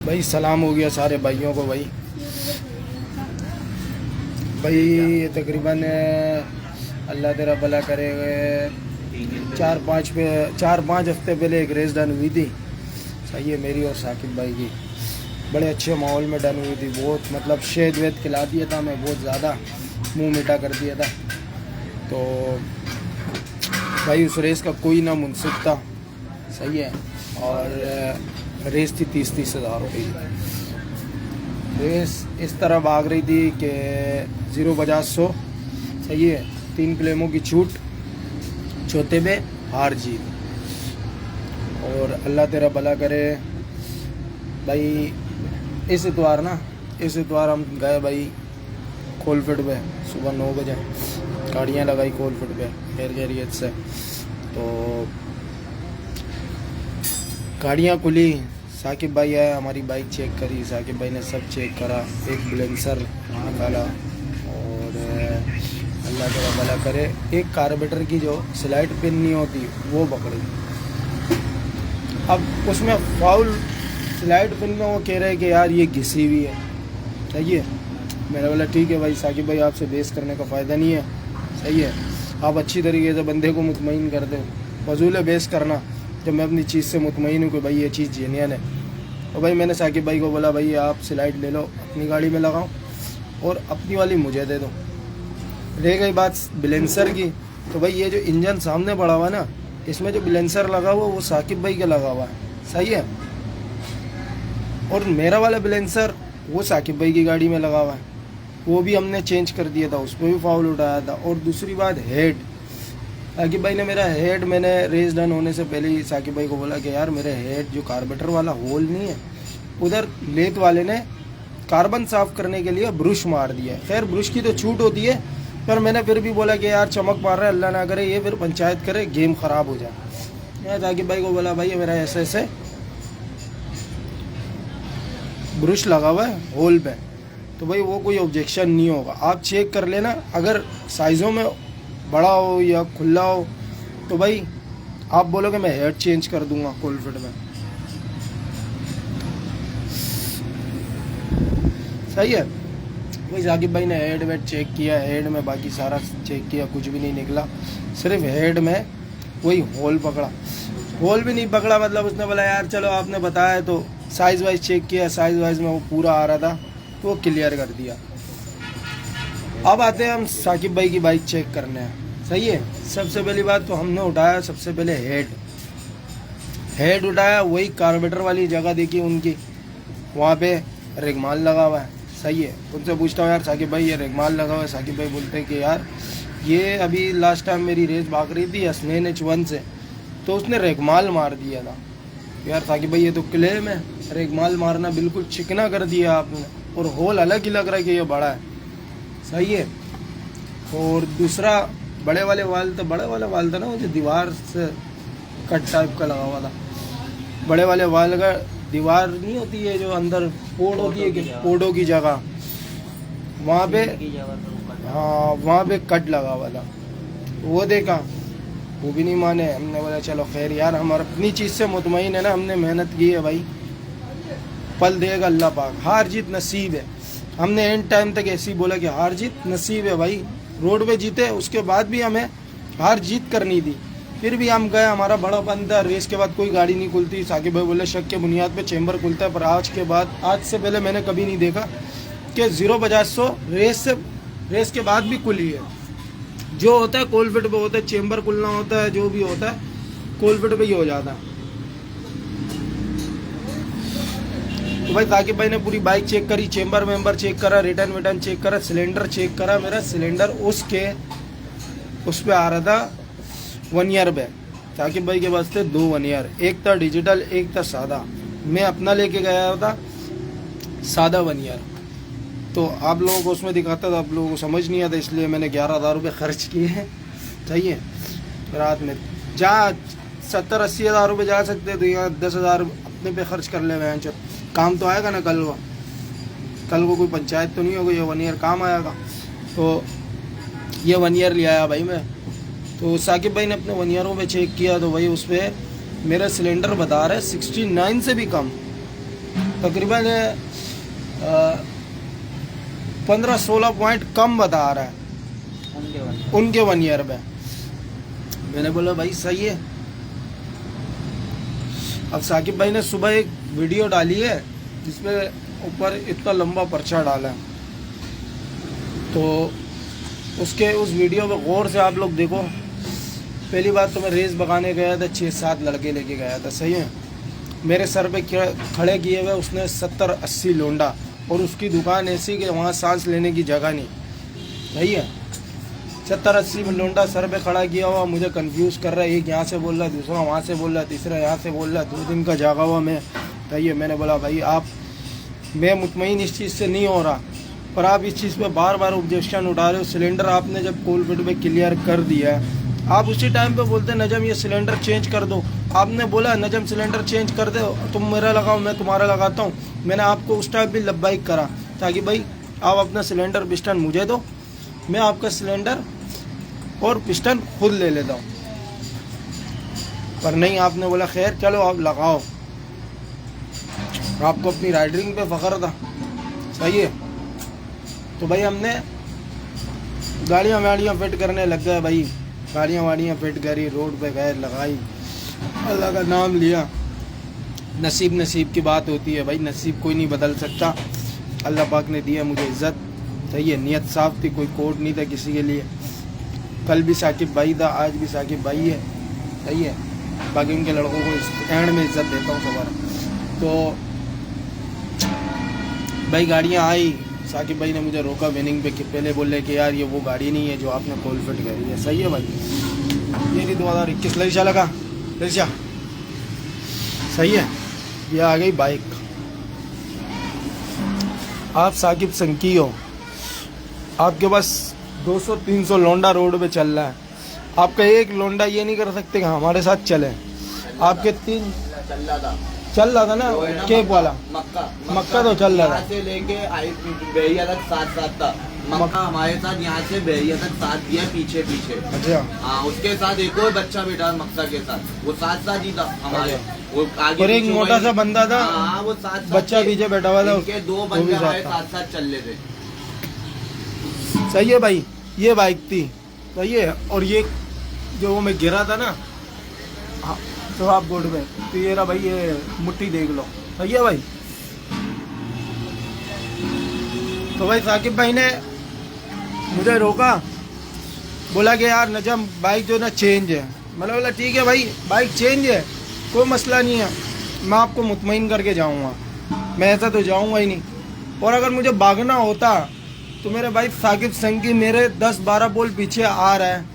भाई सलाम हो गया सारे भाइयों को। भाई ये तकरीबन अल्लाह तेरा भला करे, 4-5 हफ्ते पहले एक रेस डन हुई थी। सही है, मेरी और साकिब भाई की बड़े अच्छे माहौल में डन हुई थी। बहुत मतलब शहद वेद खिला दिया था मैं, बहुत ज़्यादा मुंह मीठा कर दिया था। तो भाई उस रेस का कोई ना मुनसिफ था। सही है, और रेस थी 30-30 हज़ार रुपये की। रेस इस तरह भाग रही थी कि 0-50-100। सही है, 3 क्लेमों की छूट, चौथे पे हार जीत। और अल्लाह तेरा भला करे भाई। इस इतवार हम गए भाई कोलफिट पे सुबह 9 बजे, गाड़ियाँ लगाई कोलफिट पे खैरियत से। तो गाड़ियाँ खुली, साकिब भाई आया, हमारी बाइक चेक करी, साकिब भाई ने सब चेक करा, एक ब्लेंसर निकाला। और अल्लाह तेरा भला करे, एक कार्बोरेटर की जो स्लाइड पिन नहीं होती वो पकड़ी। अब उसमें फाउल स्लाइड पिन में वो कह रहे हैं कि यार ये घिसी हुई है। सही है, मैंने बोला ठीक है भाई साकिब भाई, आपसे बेस करने का फ़ायदा नहीं है। सही है, आप अच्छी तरीके से बंदे को मुतमईन कर दो, फजूल है बेस करना जब मैं अपनी चीज़ से मुतमईन हूँ कि भाई ये चीज़ जेन्युइन है। तो भाई मैंने साकिब भाई को बोला भाई आप स्लाइड ले लो, अपनी गाड़ी में लगाओ और अपनी वाली मुझे दे दो। रह गई बात ब्लेंसर की, तो भाई ये जो इंजन सामने पड़ा हुआ है ना, इसमें जो ब्लेंसर लगा हुआ वो साकिब भाई का लगा हुआ है। सही है, और मेरा वाला ब्लेंसर वो साकिब भाई की गाड़ी में लगा हुआ है, वो भी हमने चेंज कर दिया था, उस पर भी फाउल उठाया था। और दूसरी बात हेड, साकिब भाई ने मेरा हेड, मैंने रेस डन होने से पहले ही साकिब भाई को बोला कि यार मेरे हेड जो कार्बोरेटर वाला होल नहीं है, उधर लेथ वाले ने कार्बन साफ़ करने के लिए ब्रश मार दिया है। खैर ब्रश की तो छूट होती है, पर मैंने फिर भी बोला कि यार चमक मार रहा है, अल्लाह ना करे ये फिर पंचायत करे, गेम ख़राब हो जाए। मैं साकिब भाई को बोला भाई मेरा ऐसे ब्रश लगा हुआ है होल पे, तो भाई वो कोई ऑब्जेक्शन नहीं होगा, आप चेक कर लेना। अगर साइज़ों में बड़ा हो या खुला हो तो भाई आप बोलोगे मैं हेड चेंज कर दूंगा कोलफिट में। सही है, वही साकिब भाई ने हेड वेड चेक किया, हेड में बाकी सारा चेक किया, कुछ भी नहीं निकला, सिर्फ हेड में वही होल पकड़ा। होल भी नहीं पकड़ा मतलब उसने बोला यार चलो आपने बताया, तो साइज़ वाइज चेक किया, साइज़ वाइज में वो पूरा आ रहा था, तो वो क्लियर कर दिया। अब आते हैं हम साकिब भाई की बाइक चेक करने हैं। सही है, सबसे पहली बात तो हमने उठाया सबसे पहले हेड उठाया, वही कार्बोरेटर वाली जगह देखी उनकी, वहाँ पे रेगमाल लगा हुआ है। सही है, उनसे पूछता हूँ यार साकिब भाई ये रेगमाल लगा हुआ है, साकिब भाई बोलते हैं कि यार ये अभी लास्ट टाइम मेरी रेस भाग रही थी हसनैन H1 से, तो उसने रेगमाल मार दिया था। यार साकिब भाई ये तो क्लेम है, रेगमाल मारना बिल्कुल चिकना कर दिया आपने, और होल अलग ही लग रहा है कि ये बड़ा है। सही है, और दूसरा बड़े वाला वाल था ना, वो जो दीवार से कट टाइप का लगा हुआ था, बड़े वाले वाल का दीवार नहीं होती है जो अंदर पोड़ होती है कि पोड़ों की जगह, वहाँ पे, हाँ वहाँ पे कट लगा हुआ था। वो देखा, वो भी नहीं माने। हमने बोला चलो खैर यार, हम अपनी चीज़ से मुतमईन है ना, हमने मेहनत की है भाई, पल देगा अल्लाह पाक, हार जीत नसीब है। हमने एंड टाइम तक ऐसे ही बोला कि हार जीत नसीब है भाई, रोड पे जीते, उसके बाद भी हमें हार जीत करनी थी, फिर भी हम गए, हमारा बड़ा बंद था। रेस के बाद कोई गाड़ी नहीं खुलती, साकिब भाई बोले शक के बुनियाद पे चेंबर खुलता है, पर आज से पहले मैंने कभी नहीं देखा कि 0-50-100 रेस के बाद भी खुली है। जो होता है कोलफिट पे होता है, चेंबर खुलना होता है, जो भी होता है कोलफिट पे ही हो जाता है। तो भाई साकिब भाई ने पूरी बाइक चेक करी, चेंबर वेम्बर चेक करा, रिटर्न चेक करा, सिलेंडर चेक करा। मेरा सिलेंडर उस पर आ रहा था 1 ईयर पे, साकिब भाई के पास थे 2 1 ईयर, एक था डिजिटल एक था सादा। मैं अपना लेके गया था सादा 1 ईयर, तो आप लोगों को उसमें दिखाता था, आप लोगों को समझ नहीं आता, इसलिए मैंने 11,000 रुपये खर्च किए हैं। सही है, रात में जहाँ 70-80 हज़ार रुपये जा सकते तो यहाँ 10,000 अपने पे खर्च कर ले मैं, काम तो आएगा ना कल को कोई पंचायत तो नहीं होगी, ये 1 ईयर काम आएगा। तो ये 1 ईयर ले आया भाई मैं। तो साकिब भाई ने अपने 1 ईयरों पे चेक किया, तो भाई उस पर मेरा सिलेंडर बता रहा है 69 से भी कम। तकरीबन 15-16 पॉइंट कम बता रहा है उनके 1 ईयर में। मैंने बोला भाई सही है। अब साकिब भाई ने सुबह एक वीडियो डाली है जिसमें ऊपर इतना लंबा पर्चा डाला है, तो उस वीडियो में गौर से आप लोग देखो। पहली बात तो मैं रेस भगाने गया था, 6-7 लड़के लेके गया था, सही है। मेरे सर पे खड़े किए हुए उसने 70-80 लोंडा, और उसकी दुकान ऐसी कि वहाँ सांस लेने की जगह नहीं, सही है। 70-80 लोंडा सर पे खड़ा किया हुआ, मुझे कंफ्यूज कर रहा है। एक यहाँ से बोल रहा है, दूसरा वहाँ से बोल रहा है, तीसरा यहाँ से बोल रहा है। 2 दिन का जागा हुआ मैं, सही है। मैंने बोला भाई मैं मुतमईन इस चीज़ से नहीं हो रहा, पर आप इस चीज़ पे बार बार ऑब्जेक्शन उठा रहे हो। सिलेंडर आपने जब कोलफील्ड में क्लियर कर दिया है, आप उसी टाइम पे बोलते नजम ये सिलेंडर चेंज कर दो। आपने बोला नजम सिलेंडर चेंज कर दो, तुम मेरा लगाओ मैं तुम्हारा लगाता हूँ। मैंने आपको उस टाइम भी लब्बाइक करा, ताकि भाई आप अपना सिलेंडर पिस्टन मुझे दो, मैं आपका सिलेंडर और पिस्टन खुद ले लेता हूँ। पर नहीं, आपने बोला खैर चलो आप लगाओ, आपको अपनी राइडिंग पे फख्र था, सही है। तो भाई हमने गाड़ियाँ वाड़ियाँ फिट करने लग गए भाई। गाड़ियाँ वाड़ियाँ फिट करी, रोड पे गए, लगाई, अल्लाह का नाम लिया। नसीब की बात होती है भाई, नसीब कोई नहीं बदल सकता। अल्लाह पाक ने दिया मुझे इज़्ज़त, सही है। नीयत साफ थी, कोई कोड नहीं था किसी के लिए। कल भी साकिब भाई था, आज भी साकिब भाई है, सही है। बाकी उनके लड़कों को एंड में इज़्ज़त देता हूँ सवार। तो भाई गाड़ियाँ आई, साकिब भाई ने मुझे रोका विनिंग पे कि पहले बोले कि यार ये वो गाड़ी नहीं है जो आपने कोलफील्ड करी है, सही है भाई। ये नहीं 2021 लईशा लगा, लईशा सही है। ये आ गई बाइक। आप साकिब संकी हो, आपके पास 200-300 लोंडा रोड पे चल रहा है, आपका एक लोंडा ये नहीं कर सकते कि हमारे साथ चले। आपके 3 चल रहा था ना केप वाला, मक्का तो चल रहा था, से लेके बहरिया तक साथ था। मक्का हमारे साथ यहाँ से बहरिया तक साथ दिया, पीछे। अच्छा हाँ, उसके साथ एक और बच्चा बैठा मक्का के साथ, वो साथ ही था हमारे। वो आगे और एक मोटा सा बंदा था, हाँ वो साथ बच्चा पीछे बैठा हुआ था, उनके 2 बंदे हमारे साथ चल रहे थे, सही है भाई। ये बाइक थी, सही है। और ये जो मैं गिरा था ना शहाब बोर्ड में, तो ये रहा भाई, ये मुट्ठी देख लो, सही है भाई। तो भाई साकिब भाई ने मुझे रोका, बोला कि यार नजम बाइक जो ना चेंज है। मैंने बोला ठीक है भाई, बाइक चेंज है, कोई मसला नहीं है, मैं आपको मुतमईन करके जाऊंगा। मैं ऐसा तो जाऊंगा ही नहीं। और अगर मुझे भागना होता तो मेरे भाई साकिब संकी मेरे 10-12 बोल पीछे आ रहा है,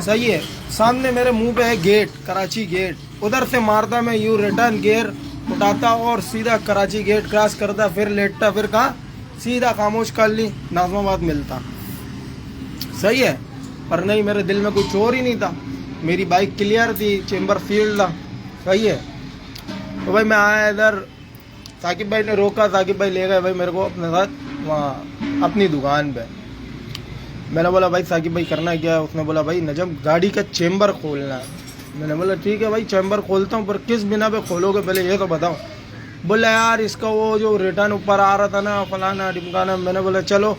सही है। सामने मेरे मुंह पे है गेट, कराची गेट, उधर से मारता मैं यूँ रिटर्न गियर उठाता और सीधा कराची गेट क्रॉस करता, फिर लेटता, फिर कहाँ सीधा खामोश कर ली नाज़माबाद मिलता, सही है। पर नहीं, मेरे दिल में कुछ और ही नहीं था। मेरी बाइक क्लियर थी, चेम्बर फील्ड था, सही है। तो भाई मैं आया इधर, साकिब भाई ने रोका, साकिब भाई ले गए भाई मेरे को अपने साथ वहाँ अपनी दुकान पे। मैंने बोला भाई साकिब भाई करना क्या है? उसने बोला भाई नजम गाड़ी का चेम्बर खोलना है। मैंने बोला ठीक है भाई चेम्बर खोलता हूँ, पर किस बिना पे खोलोगे पहले ये तो बताओ। बोला यार इसका वो जो रिटर्न ऊपर आ रहा था ना, फलाना ढिमकाना। मैंने बोला चलो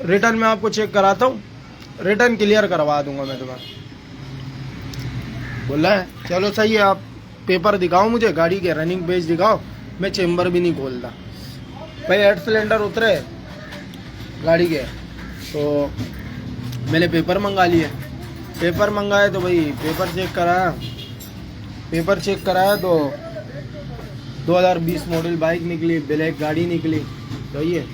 रिटर्न में आपको चेक कराता हूँ, रिटर्न क्लियर करवा दूंगा मैं तुम्हें। बोला है चलो सही है, आप पेपर दिखाओ मुझे गाड़ी के, रनिंग पेज दिखाओ, मैं चेम्बर भी नहीं खोलता। भाई 8 सिलेंडर उतरे गाड़ी के, तो मैंने पेपर मंगा लिए। पेपर मंगाए तो भाई पेपर चेक कराया तो 2020 मॉडल बाइक निकली, ब्लैक गाड़ी निकली। तो ये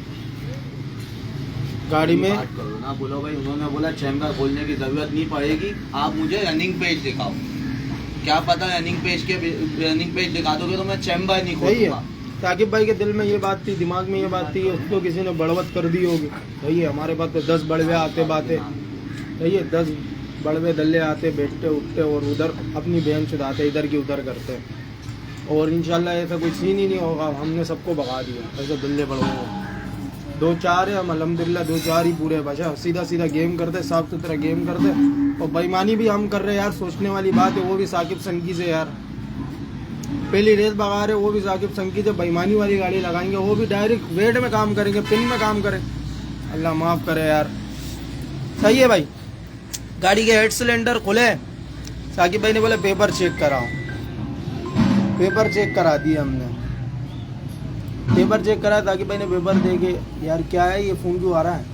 गाड़ी में बात करो ना, बोलो भाई उन्होंने बोला चेम्बर खोलने की जरूरत नहीं पड़ेगी, आप मुझे रनिंग पेज दिखाओ। क्या पता रनिंग पेज दिखा दोगे तो मैं चेम्बर नहीं खोलूंगा। साकिब भाई के दिल में ये बात थी, दिमाग में ये बात थी, उसको किसी ने बड़वत कर दी होगी। सही है, हमारे पास तो 10 बड़वे आते बातें, सही है, 10 बड़वे दल्ले आते, बैठते उठते और उधर अपनी बहन चुदाते, इधर की उधर करते। और इंशाल्लाह ऐसा कोई सीन ही नहीं होगा, हमने सबको भगा दिया ऐसे दल्ले बड़वों को। 2-4 है हम अल्हम्दुलिल्लाह, 2-4 ही पूरे बचा। सीधा गेम करते, साफ सुथरा गेम करते। और बेईमानी भी हम कर रहे हैं यार, सोचने वाली बात है वो भी साकिब संकी से यार। पहली रेस भगा रहे, वो भी साकिब संकी से बेईमानी वाली गाड़ी लगाएंगे, वो भी डायरेक्ट वेट में काम करेंगे, पिन में काम करें। अल्लाह माफ़ करे यार। सही है भाई। गाड़ी के हेड सिलेंडर खुले, साकिब भाई ने बोले पेपर चेक कराओ, पेपर चेक करा दिए हमने, पेपर चेक करा। साकिब भाई ने पेपर दे के, यार क्या है ये फ़ोन क्यों आ रहा है?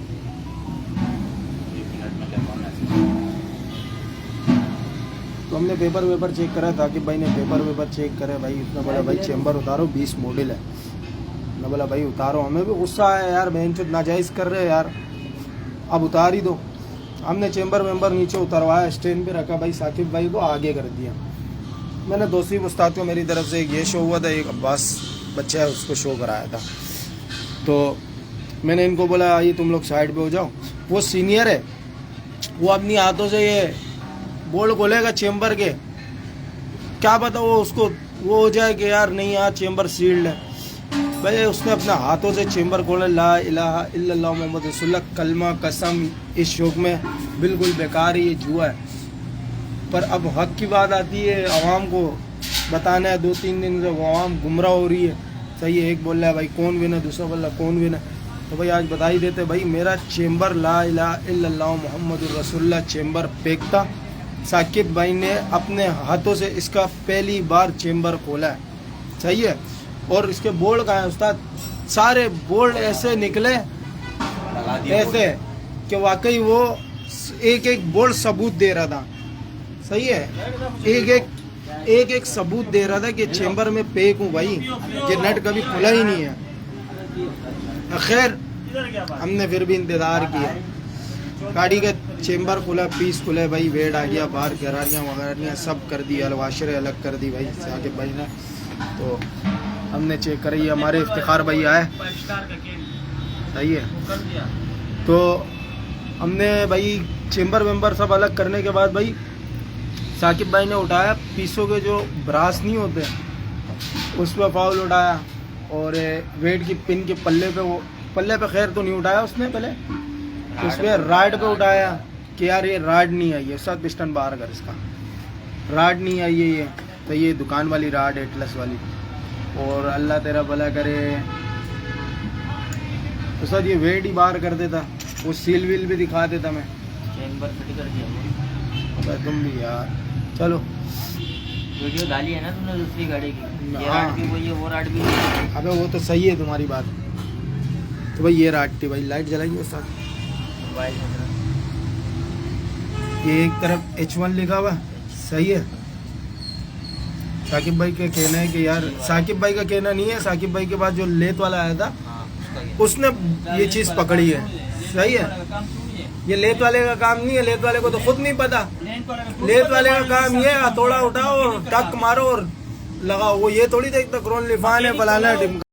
तो हमने पेपर चेक करा, साकिब भाई ने पेपर चेक करे भाई। उसने बोला भाई चेम्बर उतारो, 20 मॉडल है। मैं बोला भाई उतारो। हमें भी गुस्सा आया यार, बहनचोद नाजायज़ कर रहे यार, अब उतार ही दो। हमने चेम्बर नीचे उतरवाया, स्टैंड पे रखा भाई, साकिब भाई को आगे कर दिया। मैंने दूसरी उस्ताद को मेरी तरफ से एक ये शो हुआ था, एक अब्बास बच्चा है उसको शो कराया था। तो मैंने इनको बोला ये तुम लोग साइड पे हो जाओ। वो सीनियर है, वो अपनी हाथों से ये बोल्ट खोलेगा चेम्बर के, क्या पता वो उसको वो हो जाए कि यार नहीं यार चेम्बर सील्ड है। भाई उसने अपने हाथों से चेम्बर खोला। ला इलाहा इल्लल्लाह मोहम्मद रसूलुल्लाह, कलमा कसम इस शौक में बिल्कुल बेकार है, ये जुआ है। पर अब हक की बात आती है, आवाम को बताना है। 2-3 दिन से वो आवाम गुमराह हो रही है। सही है, एक बोल रहा है भाई कौन विन है, दूसरा बोल रहा है कौन विन है। तो भाई आज बता ही देते भाई, मेरा चेम्बर ला इलाहा इल्लल्लाह मोहम्मद रसूलुल्लाह चेम्बर पैक था। साकिब भाई ने अपने हाथों से इसका पहली बार चेम्बर खोला है। सही है। और इसके बोल्ट कहाँ है उस्ताद? सारे बोल्ट ऐसे निकले, ऐसे कि वाकई वो एक बोल्ट सबूत दे रहा था। सही है, एक सबूत दे रहा था कि चेम्बर में पैक हूँ भाई, ये नट कभी खुला ही नहीं है। खैर हमने फिर भी इंतज़ार किया, गाड़ी का चेम्बर खुला, पीस खुले भाई, वेट आ गया बाहर, गरारियाँ वगैरह सब कर दी, अलवाशरे अलग कर दी भाई साकिब भाई ने। तो हमने चेक करी, हमारे इफ्तिखार भाई आए। सही है। तो हमने भाई चेम्बर सब अलग करने के बाद भाई साकिब भाई ने उठाया पीसों के जो ब्रास नहीं होते उस पर फाउल उठाया, और वेट की पिन के पल्ले पे, वो पल्ले पे खैर तो नहीं उठाया उसने, पहले उसमें राड पे उठाया कि यार ये राड नहीं आई है, सब पिस्टन बाहर कर, इसका राड नहीं आई है ये, तो ये दुकान वाली राड एटलस वाली। और अल्लाह तेरा भला करे तो सर ये वेट ही बाहर कर देता, वो सील वील भी दिखा देता मैं। चेम्बर फिट कर दिया तुम भी यार। चलो वीडियो डाली है ना तुमने दूसरी गाड़ी की, ये हाँ। राड भी वही है, वो राड भी वही है। अबे वो तो सही है तुम्हारी बात। तो भाई ये राड थी भाई, लाइट जलाइए साथ। मोबाइल में जरा। ये एक तरफ H1 लिखा हुआ, सही है। साकिब भाई का कहना है कि यार, साकिब भाई का कहना नहीं है, साकिब भाई के पास जो लेत वाला आया था हाँ, उसने ये चीज़ पकड़ी है। सही है, ये लेत वाले का काम नहीं है, लेत वाले को तो खुद नहीं पता। लेत वाले का काम ये हथौड़ा उठाओ और टक मारो और लगाओ, वो ये थोड़ी देखता कौन लिफान है फलाना टिमका।